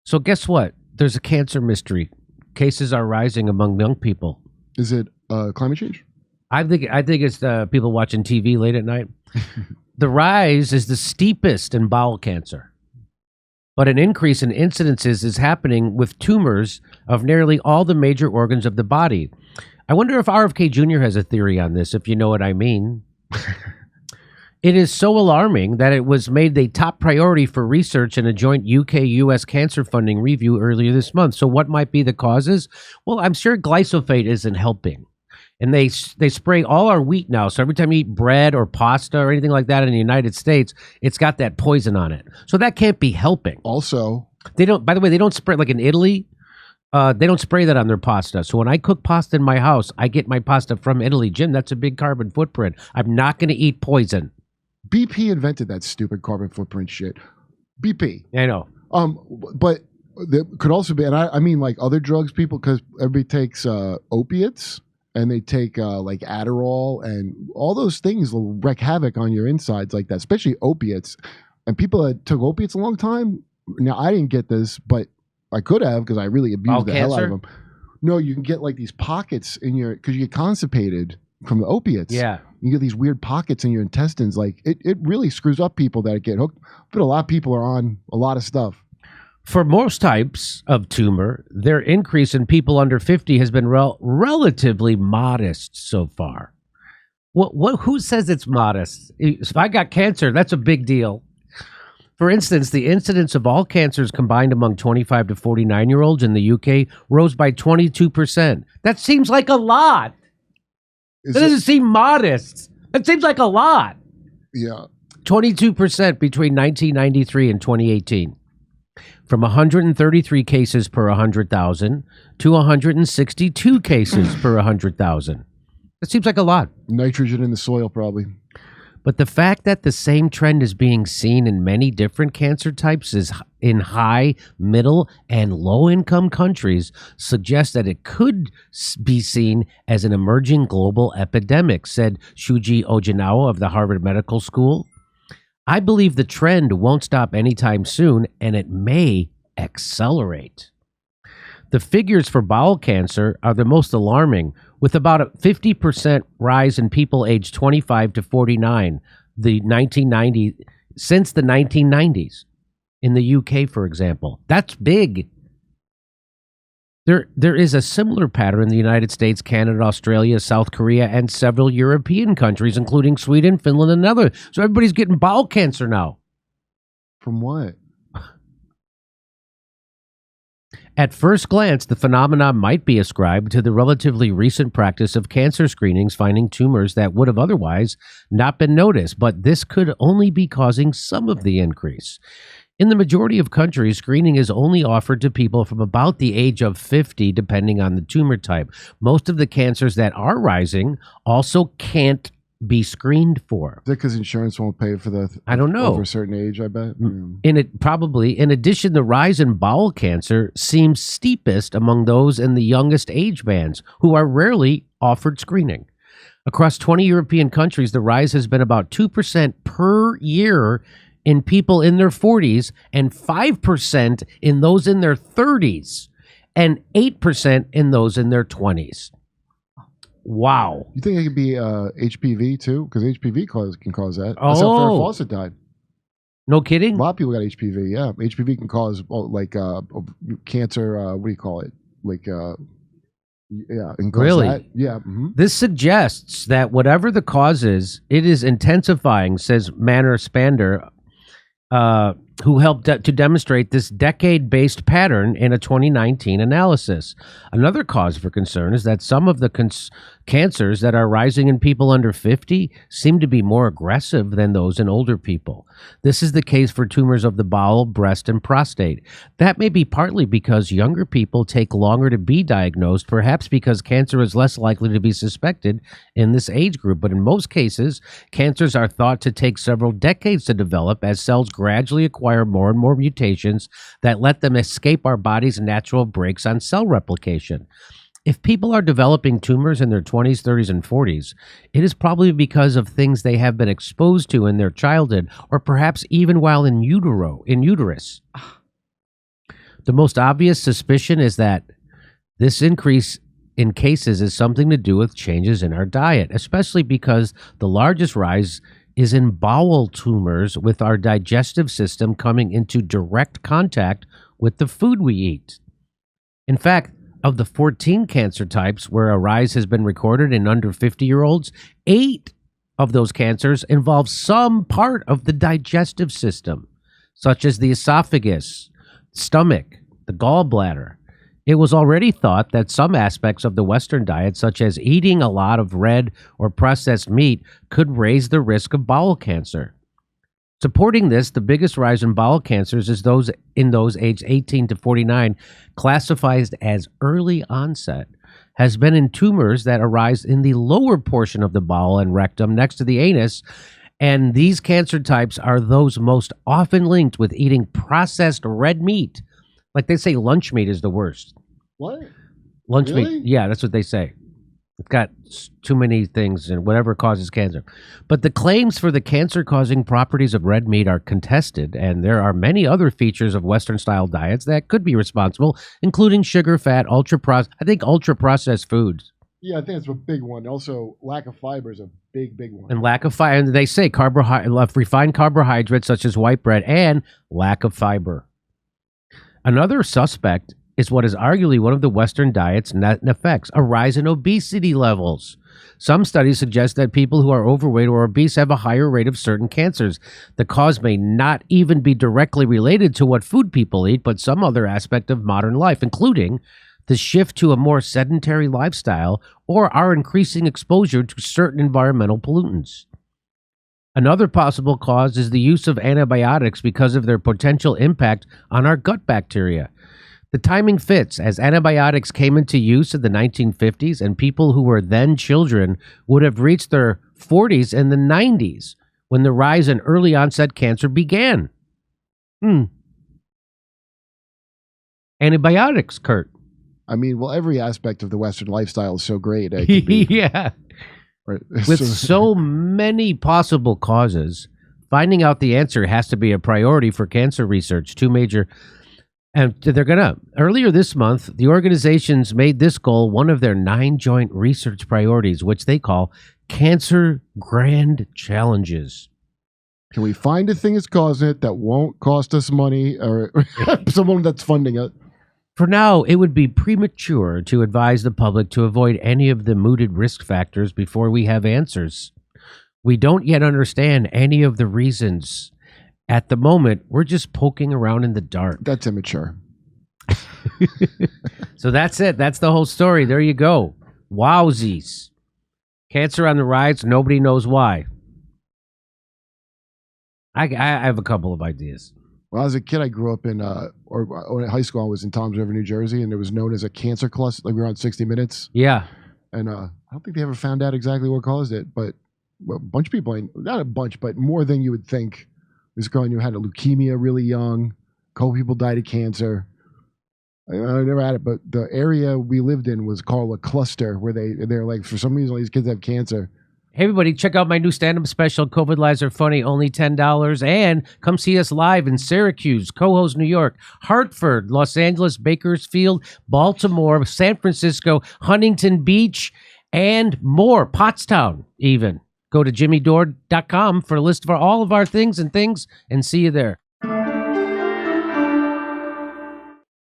So guess what? There's a cancer mystery. Cases are rising among young people. Is it climate change? I think it's the people watching TV late at night. The rise is the steepest in bowel cancer, but an increase in incidences is happening with tumors of nearly all the major organs of the body. I wonder if RFK Jr. has a theory on this, if you know what I mean. It is so alarming that it was made a top priority for research in a joint UK-US cancer funding review earlier this month. So what might be the causes? Well, I'm sure glyphosate isn't helping. And they spray all our wheat now. So every time you eat bread or pasta or anything like that in the United States, it's got that poison on it. So that can't be helping. Also, they don't. By the way, they don't spray, like in Italy. They don't spray that on their pasta. So when I cook pasta in my house, I get my pasta from Italy. Jim, that's a big carbon footprint. I'm not going to eat poison. BP invented that stupid carbon footprint shit. BP. I know. But there could also be, and I mean like other drugs, people, because everybody takes opiates. And they take like Adderall, and all those things will wreak havoc on your insides like that, especially opiates. And people that took opiates a long time, now I didn't get this, but I could have because I really abused the hell out of them. No, you can get like these pockets in your, because you get constipated from the opiates. Yeah. You get these weird pockets in your intestines. Like it really screws up people that get hooked. But a lot of people are on a lot of stuff. For most types of tumor, their increase in people under 50 has been relatively modest so far. Who says it's modest? If I got cancer, that's a big deal. For instance, the incidence of all cancers combined among 25 to 49-year-olds in the UK rose by 22%. That seems like a lot. That doesn't seem modest. That seems like a lot. Yeah. 22% between 1993 and 2018. From 133 cases per 100,000 to 162 cases per 100,000. That seems like a lot. Nitrogen in the soil, probably. But the fact that the same trend is being seen in many different cancer types is in high, middle, and low-income countries suggests that it could be seen as an emerging global epidemic, said Shuji Ojinawa of the Harvard Medical School. I believe the trend won't stop anytime soon, and it may accelerate. The figures for bowel cancer are the most alarming, with about a 50% rise in people aged 25 to 49 since the 1990s. In the UK, for example. That's big. There is a similar pattern in the United States, Canada, Australia, South Korea, and several European countries, including Sweden, Finland, and others. So everybody's getting bowel cancer now. From what? At first glance, the phenomenon might be ascribed to the relatively recent practice of cancer screenings finding tumors that would have otherwise not been noticed, but this could only be causing some of the increase. In the majority of countries, screening is only offered to people from about the age of 50, depending on the tumor type. Most of the cancers that are rising also can't be screened for. Is that because insurance won't pay for the? I don't know. Over a certain age, I bet. In addition, the rise in bowel cancer seems steepest among those in the youngest age bands, who are rarely offered screening. Across 20 European countries, the rise has been about 2% per year in people in their 40s, and 5% in those in their 30s, and 8% in those in their 20s. Wow. You think it could be HPV too? Because HPV can cause that. That's how Farrah Fawcett died. No kidding? A lot of people got HPV, yeah. HPV can cause cancer, what do you call it? Yeah. Really? That. Yeah. Mm-hmm. This suggests that whatever the cause is, it is intensifying, says Manor Spander, who helped to demonstrate this decade-based pattern in a 2019 analysis. Another cause for concern is that some of the cancers that are rising in people under 50 seem to be more aggressive than those in older people. This is the case for tumors of the bowel, breast, and prostate. That may be partly because younger people take longer to be diagnosed, perhaps because cancer is less likely to be suspected in this age group. But in most cases, cancers are thought to take several decades to develop as cells gradually acquire more and more mutations that let them escape our body's natural brakes on cell replication. If people are developing tumors in their 20s, 30s, and 40s, it is probably because of things they have been exposed to in their childhood, or perhaps even while in uterus. The most obvious suspicion is that this increase in cases is something to do with changes in our diet, especially because the largest rise is in bowel tumors, with our digestive system coming into direct contact with the food we eat. In fact, of the 14 cancer types where a rise has been recorded in under 50-year-olds, 8 of those cancers involve some part of the digestive system, such as the esophagus, stomach, the gallbladder. It was already thought that some aspects of the Western diet, such as eating a lot of red or processed meat, could raise the risk of bowel cancer. Supporting this, the biggest rise in bowel cancers is those aged 18 to 49, classified as early onset, has been in tumors that arise in the lower portion of the bowel and rectum next to the anus, and these cancer types are those most often linked with eating processed red meat. Like they say lunch meat is the worst. What? Lunch Really? meat. Yeah, that's what they say. It's got too many things and whatever causes cancer. But the claims for the cancer-causing properties of red meat are contested, and there are many other features of Western-style diets that could be responsible, including sugar, fat, ultra-processed foods. Yeah, I think that's a big one. Also, lack of fiber is a big one. And lack of fiber. And they say refined carbohydrates such as white bread and lack of fiber. Another suspect is what is arguably one of the Western diet's net effects, a rise in obesity levels. Some studies suggest that people who are overweight or obese have a higher rate of certain cancers. The cause may not even be directly related to what food people eat, but some other aspect of modern life, including the shift to a more sedentary lifestyle or our increasing exposure to certain environmental pollutants. Another possible cause is the use of antibiotics because of their potential impact on our gut bacteria. The timing fits, as antibiotics came into use in the 1950s, and people who were then children would have reached their 40s in the 90s when the rise in early onset cancer began. Antibiotics, Kurt. I mean, well, every aspect of the Western lifestyle is so great. It could be, Yeah. right? With so many possible causes, finding out the answer has to be a priority for cancer research. Earlier this month, the organizations made this goal one of their 9 joint research priorities, which they call Cancer Grand Challenges. Can we find a thing that's causing it that won't cost us money or someone that's funding it? For now, it would be premature to advise the public to avoid any of the mooted risk factors before we have answers. We don't yet understand any of the reasons. At the moment, we're just poking around in the dark. That's immature. So that's it. That's the whole story. There you go. Wowsies. Cancer on the rise. Nobody knows why. I have a couple of ideas. Well, as a kid, I grew up in high school. I was in Toms River, New Jersey, and it was known as a cancer cluster. Like we were on 60 Minutes. Yeah. And I don't think they ever found out exactly what caused it, but a bunch of people, not a bunch, but more than you would think. This girl I knew had a leukemia really young. A couple people died of cancer. I never had it, but the area we lived in was called a cluster, where they're like, for some reason, all these kids have cancer. Hey, everybody, check out my new stand-up special, COVID Lies Are Funny, only $10. And come see us live in Syracuse, Cohoes, New York, Hartford, Los Angeles, Bakersfield, Baltimore, San Francisco, Huntington Beach, and more. Pottstown, even. Go to jimmydore.com for a list of all of our things, and see you there.